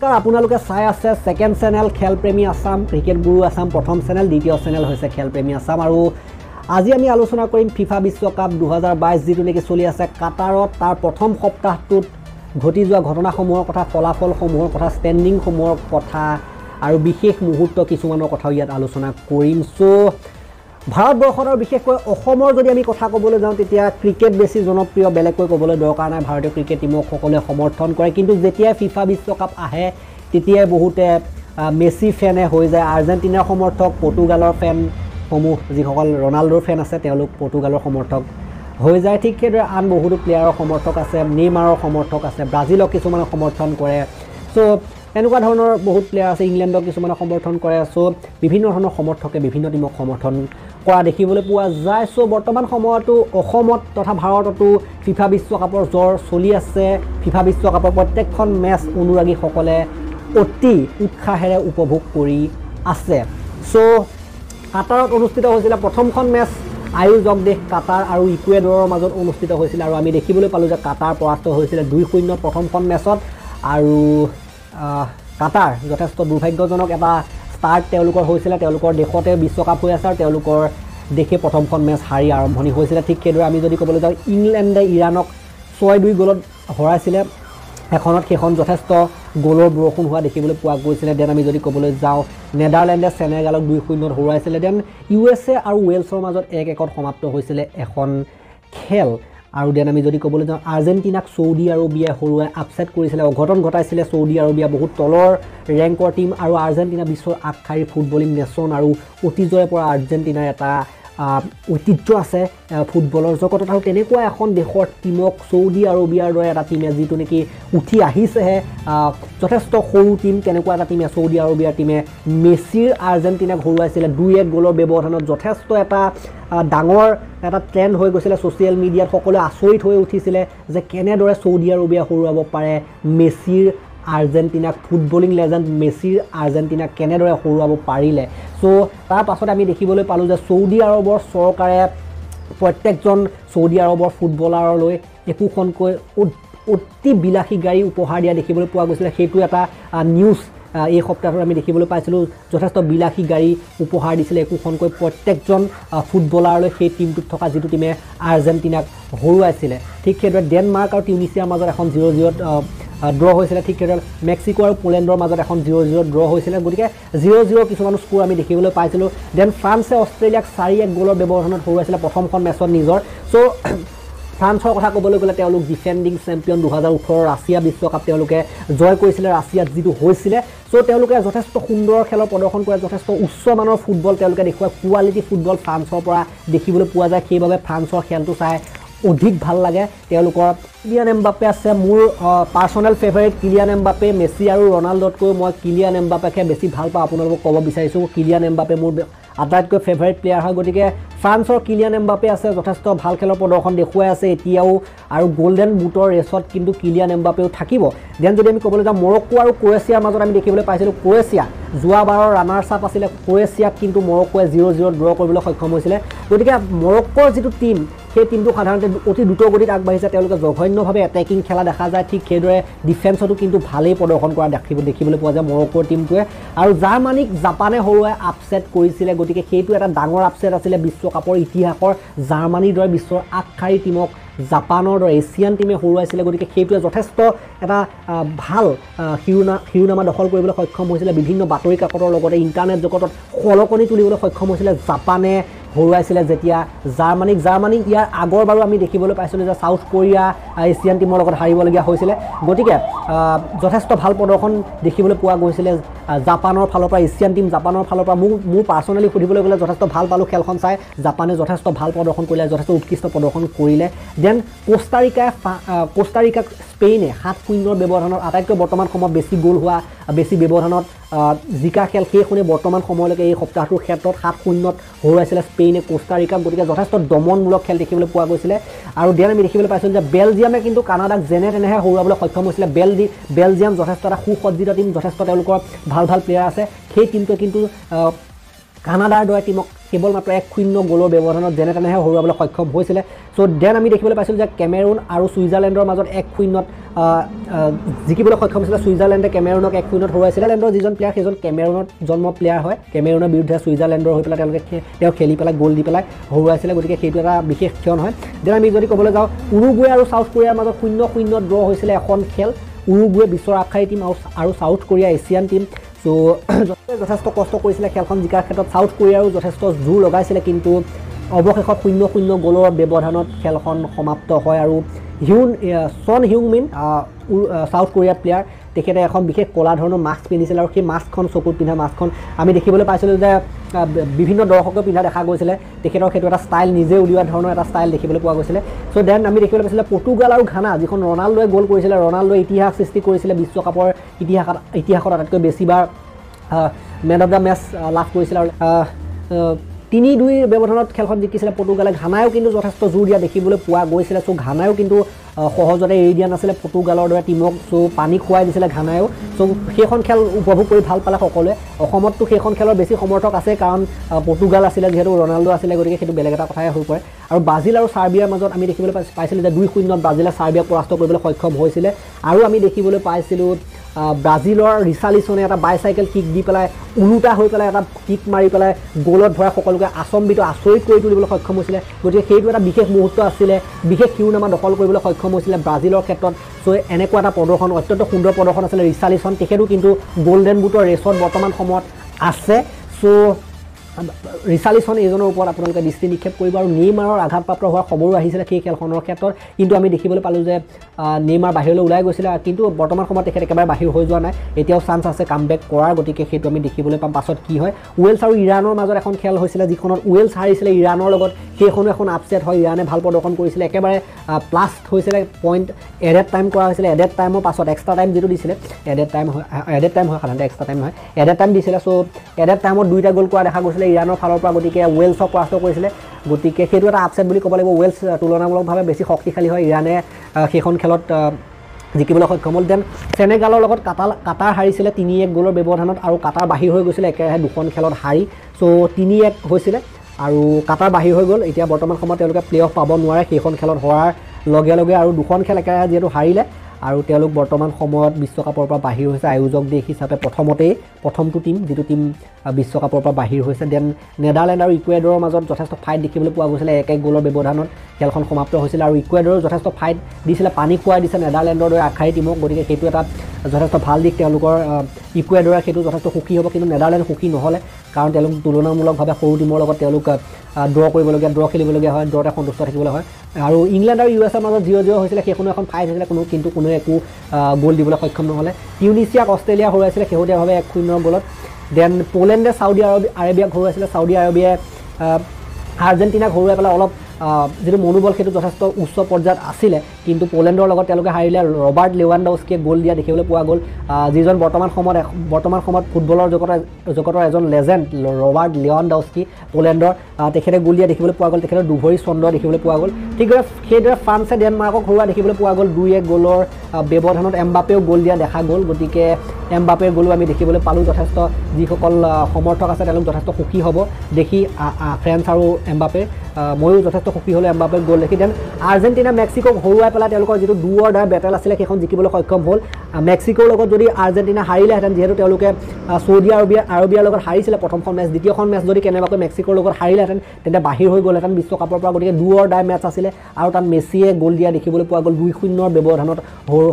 নমস্কাৰ আপোনালোকে চাই আছে সেকেন্ড চেনেল খেলপ্ৰেমী আসাম ক্ৰিকেট গুৰু আসাম প্ৰথম চেনেল দ্বিতীয় চেনেল হৈছে খেলপ্ৰেমী আসাম আৰু আজি আমি আলোচনা কৰিম ফিফা বিশ্বকাপ 2022 যেটো নেকি চলি আছে কাটাৰত তাৰ প্ৰথম সপ্তাহটোত ঘটি যোৱা ঘটনাসমূহৰ কথা ফলাফলসমূহৰ কথা ষ্টেণ্ডিংসমূহৰ কথা আৰু বিশেষ মুহূৰ্ত কিছুমানৰ কথা ইয়াত আলোচনা কৰিম সো ভাৰতবৰ্ষৰ বিশেষকৈ অসমৰ যদি আমি কথা ক'বলৈ যাওঁ তেতিয়া ক্ৰিকেট বেছি জনপ্ৰিয় বেলেগকৈ ক'বলৈ দৰকাৰ নাই ভাৰতীয় ক্ৰিকেট টিমক সকলোৱে সমৰ্থন কৰে কিন্তু যেতিয়া ফিফা বিশ্বকাপ আহে তেতিয়াই বহুতে মেসি ফেনে হৈ যায় আৰ্জেণ্টিনাৰ সমৰ্থক পৰ্তুগালৰ ফেন সমূহ যিসকল ৰনাল্ডোৰ ফেন আছে তেওঁলোক পৰ্তুগালৰ সমৰ্থক হৈ যায় ঠিক সেইদৰে আন বহুতো প্লেয়াৰৰ সমৰ্থক আছে নেইমাৰৰ সমৰ্থক আছে ব্ৰাজিলক কিছুমানে সমৰ্থন কৰে সো এনেকুৱা ধৰণৰ বহুত প্লেয়াৰ আছে ইংলেণ্ডক কিছুমানে সমৰ্থন কৰে সো বিভিন্ন ধৰণৰ সমৰ্থকে বিভিন্ন টিমক সমৰ্থন কৰা দেখিবলৈ পোৱা যায় সো বৰ্তমান সময়তো অসমত তথা ভাৰততো ফিফা বিশ্বকাপৰ জ্বৰ চলি আছে ফিফা বিশ্বকাপৰ প্ৰত্যেকখন মেচ অনুৰাগীসকলে অতি উৎসাহেৰে উপভোগ কৰি আছে সো কাটাৰত অনুষ্ঠিত হৈছিল প্ৰথমখন মেচ আয়োজক দেশ কাটাৰ আৰু ইকুৱেডৰৰ মাজত অনুষ্ঠিত হৈছিল আৰু আমি দেখিবলৈ পালো যে কাটাৰ পৰাস্ত হৈছিল 2-0 প্ৰথমখন মেচত আৰু কাটাৰ যথেষ্ট দুৰ্ভাগ্যজনক এটা ষ্টাৰ্ট তেওঁলোকৰ হৈছিল তেওঁলোকৰ দেশতে বিশ্বকাপ হৈ আছে আৰু তেওঁলোকৰ দেশে প্ৰথমখন মেচ হাৰি আৰম্ভণি হৈছিল ঠিক সেইদৰে আমি যদি ক'বলৈ যাওঁ ইংলেণ্ডে ইৰাণক 6-2 গলত হৰাইছিল এখনত সেইখন যথেষ্ট গোলৰ বৰষুণ হোৱা দেখিবলৈ পোৱা গৈছিল দেন আমি যদি ক'বলৈ যাওঁ নেদাৰলেণ্ডে সেনেগালক 2-0 হৰুৱাইছিল দেন ইউএছএ আৰু ওয়েলছৰ মাজত 1-1 সমাপ্ত হৈছিল এখন খেল আৰু দেন আমি যদি ক'বলৈ যাওঁ আৰ্জেণ্টিনাক সৌদি আৰবিয়াই হৰুৱাই আপসেট কৰিছিল অঘটন ঘটাইছিল সৌদি আৰবিয়া বহুত তলৰ ৰেংকৰ টিম আৰু আৰ্জেণ্টিনা বিশ্বৰ আগশাৰীৰ ফুটবলিং নেশ্যন আৰু অতীজৰে পৰা আৰ্জেণ্টিনাৰ এটা ঐতিহ্য আছে ফুটবলৰ জগতত আৰু তেনেকুৱা এখন দেশৰ টিমক সৌদি আৰবিয়াৰ দৰে এটা টিমে যিটো নেকি উঠি আহিছেহে যথেষ্ট সৰু টিম তেনেকুৱা এটা টিমে সৌদি আৰবিয়াৰ টিমে মেছিৰ আৰ্জেণ্টিনাক হৰুৱাইছিল 2-1 গলৰ ব্যৱধানত যথেষ্ট এটা ডাঙৰ এটা ট্ৰেন্ড হৈ গৈছিল সোশ্যাল মিডিয়াত সকলোৱে আচৰিত হৈ উঠিছিল যে কেনেদৰে সৌদি আৰবিয়া হৰুৱাব পাৰে মেছিৰ আৰ্জেণ্টিনাক ফুটবলিং লেজেণ্ড মেছিৰ আৰ্জেণ্টিনাক কেনেদৰে হৰুৱাব পাৰিলে সো তাৰ পাছত আমি দেখিবলৈ পালো যে সৌদি আৰবৰ চৰকাৰে প্ৰত্যেকজন সৌদি আৰবৰ ফুটবলাৰলৈ একোখনকৈ অতি বিলাসী গাড়ী উপহাৰ দিয়া দেখিবলৈ পোৱা গৈছিল সেইটো এটা নিউজ এই সপ্তাহত আমি দেখিবলৈ পাইছিলোঁ যথেষ্ট বিলাসী গাড়ী উপহাৰ দিছিলে একোখনকৈ প্ৰত্যেকজন ফুটবলাৰলৈ সেই টিমটোত থকা যিটো টিমে আৰ্জেণ্টিনাক হৰুৱাইছিল ঠিক সেইদৰে ডেনমাৰ্ক আৰু টিউনিছিয়াৰ মাজত এখন 0-0 ড্ৰ হৈছিল ঠিক সেইদৰে মেক্সিকো আৰু পোলেণ্ডৰ মাজত এখন 0-0 ড্ৰ হৈছিল গতিকে 0-0 কিছুমান স্কোৰ আমি দেখিবলৈ পাইছিলোঁ দেন ফ্ৰান্সে অষ্ট্ৰেলিয়াক 4-1 গলৰ ব্যৱধানত হৰুৱাইছিল প্ৰথমখন মেচত নিজৰ সো ফ্ৰান্সৰ কথা ক'বলৈ গ'লে তেওঁলোক ডিফেন্ডিং চেম্পিয়ন 2018 ৰাছিয়া বিশ্বকাপ তেওঁলোকে জয় কৰিছিল ৰাছিয়াত যিটো হৈছিল সো তেওঁলোকে যথেষ্ট সুন্দৰ খেলৰ প্ৰদৰ্শন কৰে যথেষ্ট উচ্চ মানৰ ফুটবল তেওঁলোকে দেখুৱায় কোৱালিটি ফুটবল ফ্ৰান্সৰ পৰা দেখিবলৈ পোৱা যায় সেইবাবে ফ্ৰান্সৰ খেলটো চাই অধিক ভাল লাগে তেওঁলোকৰ কিলিয়ান এমবাপে আছে মোৰ personnel favourite Kylian Mbappe Messi আৰু ৰনাল্ডোতকৈ মই কিলিয়ান এমবাপেকে বেছি ভাল পাওঁ আপোনালোকক ক'ব বিচাৰিছোঁ কিলিয়ান এমবাপে মোৰ আটাইতকৈ ফেভাৰিট প্লেয়াৰ হয় গতিকে ফ্ৰান্সৰ কিলিয়ান এমবাপে আছে যথেষ্ট ভাল খেলৰ প্ৰদৰ্শন দেখুৱাই আছে এতিয়াও আৰু গোল্ডেন বুটৰ ৰেচত কিন্তু কিলিয়ান এমবাপেও থাকিব দেন যদি আমি ক'বলৈ যাওঁ মৰক্কো আৰু ক্ৰ'য়েছিয়াৰ মাজত আমি দেখিবলৈ পাইছিলোঁ ক্ৰ'য়েছিয়া যোৱাবাৰৰ ৰানাৰ্ছ আপ আছিলে ক্ৰ'য়েছিয়াক কিন্তু মৰক্কোৱে 0-0 ড্ৰ কৰিবলৈ সক্ষম হৈছিলে গতিকে মৰক্কোৰ যিটো টিম সেই টিমটো সাধাৰণতে অতি দ্ৰুত গতিত আগবাঢ়িছে তেওঁলোকে জঘন্যভাৱে এটেকিং খেলা দেখা যায় ঠিক সেইদৰে ডিফেন্সতো কিন্তু ভালেই প্ৰদৰ্শন কৰা দেখিবলৈ পোৱা যায় মৰক্কোৰ টিমটোৱে আৰু জাৰ্মানীক জাপানে হৰুৱাই আপছেট কৰিছিলে গতিকে সেইটো এটা ডাঙৰ আপছেট আছিলে বিশ্বকাপৰ ইতিহাসৰ জাৰ্মানীৰ দৰে বিশ্বৰ আগশাৰীৰ টিমক জাপানৰ দৰে এছিয়ান টিমে হৰুৱাইছিলে গতিকে সেইটোৱে যথেষ্ট এটা ভাল শিৰোনামা দখল কৰিবলৈ সক্ষম হৈছিলে বিভিন্ন বাতৰি কাকতৰ লগতে ইণ্টাৰনেট জগতত খলকনি তুলিবলৈ সক্ষম হৈছিলে জাপানে হৰুৱাইছিলে যেতিয়া জাৰ্মানী ইয়াৰ আগৰ বাৰু আমি দেখিবলৈ পাইছিলোঁ যে সাউথ কোৰিয়া এছিয়ান টিমৰ লগত হাৰিবলগীয়া হৈছিলে গতিকে যথেষ্ট ভাল প্ৰদৰ্শন দেখিবলৈ পোৱা গৈছিলে জাপানৰ ফালৰ পৰা এছিয়ান টিম জাপানৰ ফালৰ পৰা মোৰ পাৰ্সোনেলি সুধিবলৈ গ'লে যথেষ্ট ভাল পালোঁ খেলখন চাই জাপানে যথেষ্ট ভাল প্ৰদৰ্শন কৰিলে যথেষ্ট উৎকৃষ্ট প্ৰদৰ্শন কৰিলে দেন কোষ্টাৰিকাক স্পেইনে 7-0 ব্যৱধানত আটাইতকৈ বৰ্তমান সময়ত বেছি গ'ল হোৱা বেছি ব্যৱধানত জিকা খেল সেইখনে বৰ্তমান সময়লৈকে এই সপ্তাহটোৰ ক্ষেত্ৰত 7-0 হৰুৱাইছিলে স্পেইনে কোষ্টাৰিকাক গতিকে যথেষ্ট দমনমূলক খেল দেখিবলৈ পোৱা গৈছিলে আৰু দেন আমি দেখিবলৈ পাইছিলোঁ যে বেলজিয়ামে কিন্তু কানাডাক যেনে তেনেহে হৰুৱাবলৈ সক্ষম হৈছিলে বেলজিয়াম যথেষ্ট এটা সুসজ্জিত টিম যথেষ্ট তেওঁলোকৰ ভাল প্লেয়াৰ আছে সেই টিমটোৱে কিন্তু কানাডাৰ দৰে টিমক কেৱল মাত্ৰ 1-0 গ'লৰ ব্যৱধানত যেনে তেনেহে হৰুৱাবলৈ সক্ষম হৈছিলে চ' দেন আমি দেখিবলৈ পাইছিলোঁ যে কেমেৰুন আৰু ছুইজাৰলেণ্ডৰ মাজত 1-0 জিকিবলৈ সক্ষম হৈছিলে ছুইজাৰলেণ্ডে কেমেৰুনক 1-0 হৰুৱাইছিলে ছুইজাৰলেণ্ডৰ যিজন প্লেয়াৰ সেইজন কেমেৰুনত জন্ম প্লেয়াৰ হয় কেমেৰুনৰ বিৰুদ্ধে ছুইজাৰলেণ্ডৰ হৈ পেলাই তেওঁ খেলি পেলাই গ'ল দি পেলাই হৰুৱাইছিলে গতিকে সেইটো এটা বিশেষ ক্ষণ হয় দেন আমি যদি ক'বলৈ যাওঁ উৰুগুৱে আৰু চাউথ কোৰিয়াৰ মাজত 0-0 ড্ৰ হৈছিলে এখন খেল উৰুগুৱে বিশ্বৰ আগশাৰী টীম আৰু চাউথ কোৰিয়া এছিয়ান টীম চ' যথেষ্ট কষ্ট কৰিছিলে খেলখন জিকাৰ ক্ষেত্ৰত চাউথ কোৰিয়াৰো যথেষ্ট জোৰ লগাইছিলে কিন্তু অৱশেষত 0-0 গ'লৰ ব্যৱধানত খেলখন সমাপ্ত হয় আৰু ছন হিউংমিন চাউথ কোৰিয়াৰ প্লেয়াৰ তেখেতে এখন বিশেষ ক'লা ধৰণৰ মাস্ক পিন্ধিছিলে আৰু সেই মাস্কখন চকুত পিন্ধা মাস্কখন আমি দেখিবলৈ পাইছিলোঁ যে বিভিন্ন দৰ্শকে পিন্ধা দেখা গৈছিলে তেখেতৰ সেইটো এটা ষ্টাইল নিজে উলিওৱা ধৰণৰ এটা ষ্টাইল দেখিবলৈ পোৱা গৈছিলে চ' দেন আমি দেখিবলৈ পাইছিলে পৰ্তুগাল আৰু ঘানা যিখন ৰনাল্ডোৱে গ'ল কৰিছিলে ৰনাল্ডোৱে ইতিহাস সৃষ্টি কৰিছিলে বিশ্বকাপৰ ইতিহাসত আটাইতকৈ বেছিবাৰ মেন অফ দ্য মেচ লাভ কৰিছিলে আৰু 3-2 ব্যৱধানত খেলখন জিকিছিলে পৰ্তুগালে ঘানায়ো কিন্তু যথেষ্ট জোৰ দিয়া দেখিবলৈ পোৱা গৈছিলে চ' ঘানায়ো কিন্তু সহজতে এৰি দিয়া নাছিলে পৰ্তুগালৰ দৰে টীমক চ' পানী খুৱাই দিছিলে ঘানায়ো চ' সেইখন খেল উপভোগ কৰি ভাল পালে সকলোৱে অসমততো সেইখন খেলৰ বেছি সমৰ্থক আছে কাৰণ পৰ্তুগাল আছিলে যিহেতু ৰনাল্ডো আছিলে গতিকে সেইটো বেলেগ এটা কথাই হৈ পৰে আৰু ব্ৰাজিল আৰু ছাৰ্বিয়াৰ মাজত আমি দেখিবলৈ পাইছিলোঁ যে 2-0 ব্ৰাজিলে ছাৰ্বিয়াক পৰাস্ত কৰিবলৈ সক্ষম হৈছিলে আৰু আমি দেখিবলৈ পাইছিলোঁ ব্ৰাজিলৰ ৰিচালিছনে এটা বাইচাইকেল কিক দি পেলাই ওলোটা হৈ পেলাই এটা কিক মাৰি পেলাই গ'লত ভৰাই সকলোকে আচৰিত কৰি তুলিবলৈ সক্ষম হৈছিলে গতিকে সেইটো এটা বিশেষ মুহূৰ্ত আছিলে বিশেষ শিৰোনামা দখল কৰিবলৈ সক্ষম হৈছিলে ব্ৰাজিলৰ ক্ষেত্ৰত চ' এনেকুৱা এটা প্ৰদৰ্শন অত্যন্ত সুন্দৰ প্ৰদৰ্শন আছিলে ৰিচালিছন তেখেতো কিন্তু গ'ল্ডেন বুটৰ ৰেচত বৰ্তমান সময়ত আছে চ' ৰিচালিছন এইজনৰ ওপৰত আপোনালোকে দৃষ্টি নিক্ষেপ কৰিব আৰু নেইমাৰৰ আঘাতপ্ৰাপ্ত হোৱাৰ খবৰো আহিছিলে সেই খেলখনৰ ক্ষেত্ৰত কিন্তু আমি দেখিবলৈ পালোঁ যে নেইমাৰ বাহিৰলৈ ওলাই গৈছিলে কিন্তু বৰ্তমান সময়ত তেখেত একেবাৰে বাহিৰ হৈ যোৱা নাই এতিয়াও চান্স আছে কামবেক কৰাৰ গতিকে সেইটো আমি দেখিবলৈ পাম পাছত কি হয় ৱেলছ আৰু ইৰাণৰ মাজত এখন খেল হৈছিলে যিখনত ৱেলছ হাৰিছিলে ইৰাণৰ লগত সেইখনো এখন আপছেট হয় ইৰাণে ভাল প্ৰদৰ্শন কৰিছিলে একেবাৰে প্লাছ হৈছিলে পইণ্ট এডেড টাইম কৰা হৈছিলে এডেড টাইমৰ পাছত এক্সট্ৰা টাইম যিটো দিছিলে এডেড টাইম হয় সাধাৰণতে এক্সট্ৰা টাইম নহয় এডেড টাইম দিছিলে চ' এডেড টাইমত 2টা গ'ল কৰা দেখা গৈছিলে ইৰাণৰ ফালৰ পৰা গতিকে ৱেলছক পৰাস্ত কৰিছিলে গতিকে সেইটো এটা আপছেট বুলি ক'ব লাগিব ৱেলছ তুলনামূলকভাৱে বেছি শক্তিশালী হয় ইৰাণে সেইখন খেলত জিকিবলৈ সক্ষম হ'ল দেন চেনেগালৰ লগত কাটাৰ হাৰিছিলে 3-1 গ'লৰ ব্যৱধানত আৰু কাটাৰ বাহিৰ হৈ গৈছিলে একেৰাহে দুখন খেলত হাৰি চ' 3-1 হৈছিলে আৰু কাটাৰ বাহিৰ হৈ গ'ল এতিয়া বৰ্তমান সময়ত তেওঁলোকে প্লে অফ পাব নোৱাৰে সেইখন খেলত হোৱাৰ লগে লগে আৰু দুখন খেল একেৰাহে যিহেতু হাৰিলে আৰু তেওঁলোক বৰ্তমান সময়ত বিশ্বকাপৰ পৰা বাহিৰ হৈছে আয়োজক দেশ হিচাপে প্ৰথমটো টীম যিটো টীম বিশ্বকাপৰ পৰা বাহিৰ হৈছে দেন নেদাৰলেণ্ড আৰু ইকুৱেডৰৰ মাজত যথেষ্ট ফাইট দেখিবলৈ পোৱা গৈছিলে 1-1 গ'লৰ ব্যৱধানত খেলখন সমাপ্ত হৈছিলে আৰু ইকুৱেডৰৰ যথেষ্ট ফাইট দিছিলে পানী খুৱাই দিছে নেদাৰলেণ্ডৰ দৰে আগশাৰী টীমক গতিকে সেইটো এটা যথেষ্ট ভাল দিশ তেওঁলোকৰ ইকুৱেডৰে সেইটো যথেষ্ট সুখী হ'ব কিন্তু নেদাৰলেণ্ড সুখী নহ'লে কাৰণ তেওঁলোক তুলনামূলকভাৱে সৰু টীমৰ লগত তেওঁলোক ড্ৰ খেলিবলগীয়া হয় ড্ৰতে সন্তুষ্ট থাকিবলৈ হয় আৰু ইংলেণ্ড আৰু ইউ এছৰ মাজত 0-0 হৈছিলে সেইখনো এখন ফাইট হৈছিলে কিন্তু কোনো একো গ'ল দিবলৈ সক্ষম নহ'লে টিউনিছিয়াক অষ্ট্ৰেলিয়া হৰুৱাইছিলে শেহতীয়াভাৱে 1-0 গ'লত দেন পোলেণ্ডে চাউদি আৰবিয়াক হৰুৱাইছিলে চাউদি আৰবিয়াই আৰ্জেণ্টিনাক হৰুৱাই পেলাই অলপ যিটো মনোবল সেইটো যথেষ্ট উচ্চ পৰ্যায়ত আছিলে কিন্তু পোলেণ্ডৰ লগত তেওঁলোকে হাৰিলে ৰবাৰ্ট লেৱানডাউস্কিয়ে গ'ল দিয়া দেখিবলৈ পোৱা গ'ল যিজন বৰ্তমান সময়ত ফুটবলৰ জগতৰ এজন লেজেণ্ড ৰবাৰ্ট লেৱানডাউস্কি পোলেণ্ডৰ তেখেতে গ'ল দিয়া দেখিবলৈ পোৱা গ'ল তেখেতৰ দুভৰি চন্দ্ৰ দেখিবলৈ পোৱা গ'ল ঠিকদৰে সেইদৰে ফ্ৰান্সে ডেনমাৰ্কক হৰুৱা দেখিবলৈ পোৱা গ'ল 2-1 গ'লৰ ব্যৱধানত এমবাপেও গ'ল দিয়া দেখা গ'ল গতিকে এমবাপেৰ গ'লো আমি দেখিবলৈ পালোঁ যথেষ্ট যিসকল সমৰ্থক আছে তেওঁলোক যথেষ্ট সুখী হ'ব দেখি ফ্ৰেন্স আৰু এমবাপে ময়ো যথেষ্ট সুখী হ'লোঁ এমবাপেৰ গ'ল দেখি দেন আৰ্জেণ্টিনা মেক্সিকোক হৰুৱাই পেলাই তেওঁলোকৰ যিটো ডু অৰ ডাই বেটেল আছিলে সেইখন জিকিবলৈ সক্ষম হ'ল মেক্সিকোৰ লগত যদি আৰ্জেণ্টিনা হাৰিলেহেঁতেন যিহেতু তেওঁলোকে চৌদি আৰবিয়াৰ লগত হাৰিছিলে প্ৰথমখন মেচ দ্বিতীয়খন মেচ যদি কেনেবাকৈ মেক্সিকোৰ লগত হাৰিলেহেঁতেন তেন্তে বাহিৰ হৈ গ'লহেঁতেন বিশ্বকাপৰ পৰা গতিকে ডু অৰ ডাই মেচ আছিলে আৰু তাত মেছিয়ে গ'ল দিয়া দেখিবলৈ পোৱা গ'ল 2-0 ব্যৱধানত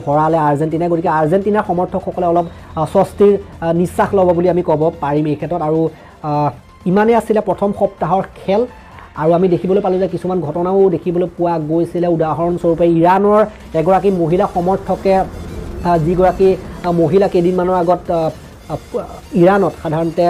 হৰালে আৰ্জেণ্টিনাই গতিকে আৰ্জেণ্টিনাৰ সমৰ্থকসকলে অলপ স্বস্তিৰ নিশ্বাস ল'ব বুলি আমি ক'ব পাৰিম এই ক্ষেত্ৰত আৰু ইমানেই আছিলে প্ৰথম সপ্তাহৰ খেল আৰু আমি দেখিবলৈ পালোঁ যে কিছুমান ঘটনাও দেখিবলৈ পোৱা গৈছিলে উদাহৰণস্বৰূপে ইৰাণৰ এগৰাকী মহিলা সমৰ্থকে যিগৰাকী মহিলা কেইদিনমানৰ আগত ইৰাণত সাধাৰণতে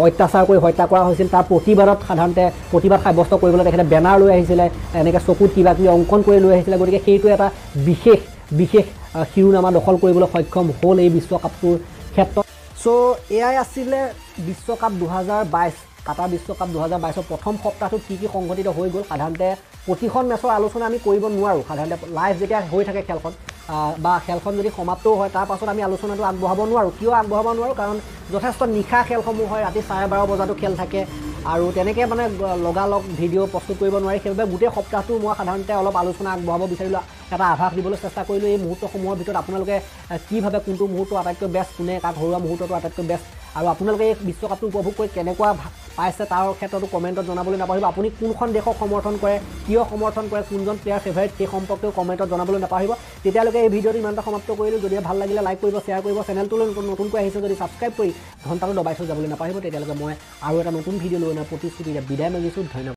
অত্যাচাৰ কৰি হত্যা কৰা হৈছিল তাৰ প্ৰতিবাদত সাধাৰণতে প্ৰতিবাদ সাব্যস্ত কৰিবলৈ তেখেতে বেনাৰ লৈ আহিছিলে এনেকৈ চকুত কিবা কিবি অংকন কৰি লৈ আহিছিলে গতিকে সেইটো এটা বিশেষ শিৰোনামা দখল কৰিবলৈ সক্ষম হ'ল এই বিশ্বকাপটোৰ ক্ষেত্ৰত চ' এয়াই আছিলে বিশ্বকাপ 2022 কাটাৰ বিশ্বকাপ 2022 প্ৰথম সপ্তাহটোত কি সংঘটিত হৈ গ'ল সাধাৰণতে প্ৰতিখন মেচৰ আলোচনা আমি কৰিব নোৱাৰোঁ সাধাৰণতে লাইভ যেতিয়া হৈ থাকে খেলখন বা খেলখন যদি সমাপ্তও হয় তাৰ পাছত আমি আলোচনাটো আগবঢ়াব নোৱাৰোঁ কিয় আগবঢ়াব নোৱাৰোঁ কাৰণ যথেষ্ট নিশা খেলসমূহ হয় ৰাতি 12:30 বজাতো খেল থাকে আৰু তেনেকৈ মানে লগালগ ভিডিঅ' প্ৰস্তুত কৰিব নোৱাৰি সেইবাবে গোটেই সপ্তাহটো মই সাধাৰণতে অলপ আলোচনা আগবঢ়াব বিচাৰিলোঁ এটা আভাস দিবলৈ চেষ্টা কৰিলোঁ এই মুহূৰ্তসমূহৰ ভিতৰত আপোনালোকে কি ভাবে কোনটো মুহূৰ্ত আটাইতকৈ বেষ্ট কোনে কাক হৰুৱা মুহূৰ্তটো আটাইতকৈ বেষ্ট আৰু আপোনালোকে এই বিশ্বকাপটো উপভোগ কৰি কেনেকুৱা পাইছে তাৰ ক্ষেত্ৰতো কমেণ্টত জনাবলৈ নাপাহৰিব আপুনি কোনখন দেশক সমৰ্থন কৰে কিয় সমৰ্থন কৰে কোনজন প্লেয়াৰ ফেভাৰিট সেই সম্পৰ্কেও কমেণ্টত জনাবলৈ নাপাহৰিব তেতিয়ালৈকে এই ভিডিঅ'টো ইমানটা সমাপ্ত কৰিলোঁ যদি ভাল লাগিলে লাইক কৰিব শ্বেয়াৰ কৰিব চেনেলটোলৈ নতুনকৈ আহিছে যদি ছাবস্ক্ৰাইব কৰি ঘণ্টাটো দবাই থৈ যাবলৈ নাপাহৰিব তেতিয়ালৈকে মই আৰু এটা নতুন ভিডিঅ' লৈ প্ৰতিশ্ৰুতিৰে বিদায় মাগিছোঁ ধন্যবাদ